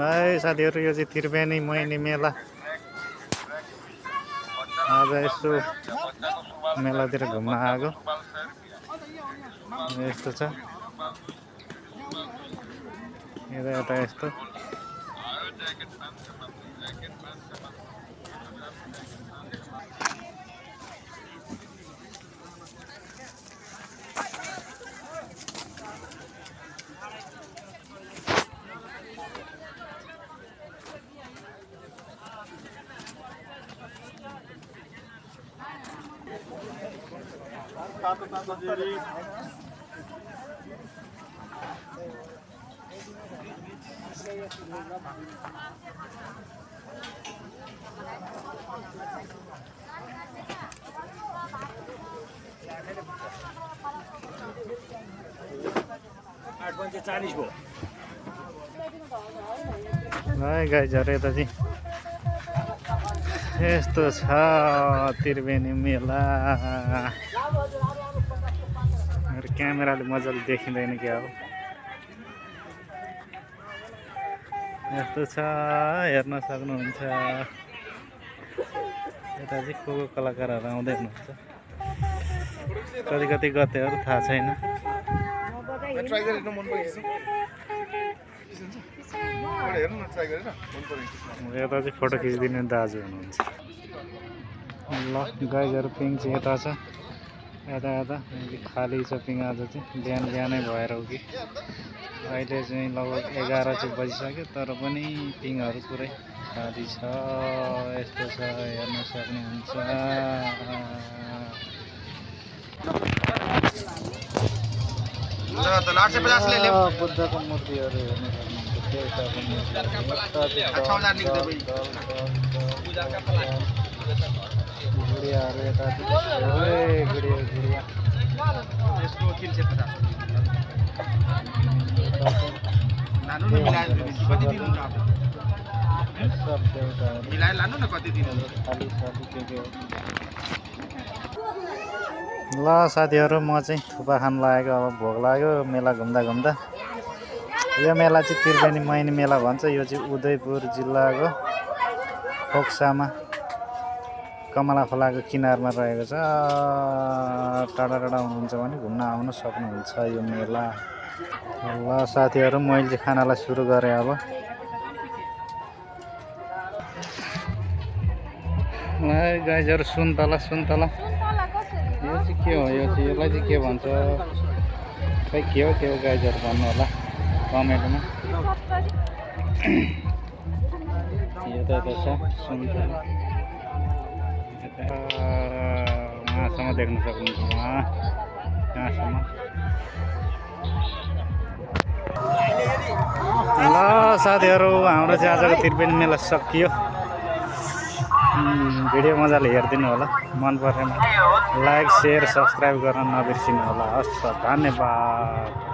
है साथीहरू, यो चाहिँ त्रिवेणी मैनी मेला। आज यसो मेलातिर घुम्न आएको यस्तो छ। यता यस्तो है गाइजहरू, यता चाहिँ यस्तो छ त्रिवेणी मेला। क्यामेराले मजाले देखिँदैन क्या हो। यस्तो छ, हेर्न सक्नुहुन्छ। यता चाहिँ को कलाकारहरू आउँदै हुनुहुन्छ। कति गतेहरू थाहा छैन। यता चाहिँ फोटो खिचिदिने दाजु हुनुहुन्छ। ल गाइजहरू, पिङ चाहिँ यता छ। यता खाली छ पिङ। आज चाहिँ बिहानै भएर हो कि अहिले चाहिँ लगभग 11 चाहिँ बजिसक्यो, तर पनि पिङहरू पुरै खाली छ। यस्तो छ, हेर्न सक्नुहुन्छ। बुद्धको मूर्तिहरू हेर्न सक्नुहुन्छ। देवताको गुडियाहरू यता गुडिया सब देउताहरू ल साथीहरू, म चाहिँ थुक्पा खान लागेको। अब भोक लाग्यो मेला घुम्दा। यो मेला चाहिँ त्रिवेणी मैनी मेला भन्छ। यो चाहिँ उदयपुर जिल्लाको खोक्सामा कमला खोलाको किनारमा रहेको छ। टाढा हुनुहुन्छ भने घुम्न आउन सक्नुहुन्छ यो मेला। ल साथीहरू, मैले चाहिँ खानालाई सुरु गरेँ। अब गाइजहरू, सुन्तला यो चाहिँ के हो? यसलाई चाहिँ के भन्छ? खै के हो गाइजहरू, भन्नु होला कमेन्टमा। यता छ सुन्तला। उहाँसम्म देख्न सक्नुहुन्छ। कहाँसम्म? ल साथीहरू, हाम्रो चाहिँ आजको त्रिवेणी मेला सकियो। भिडियो मजाले हेरिदिनु होला। मन परेन लाइक, सेयर, सब्सक्राइब गर्न नबिर्सिनु होला। हस्, धन्यवाद।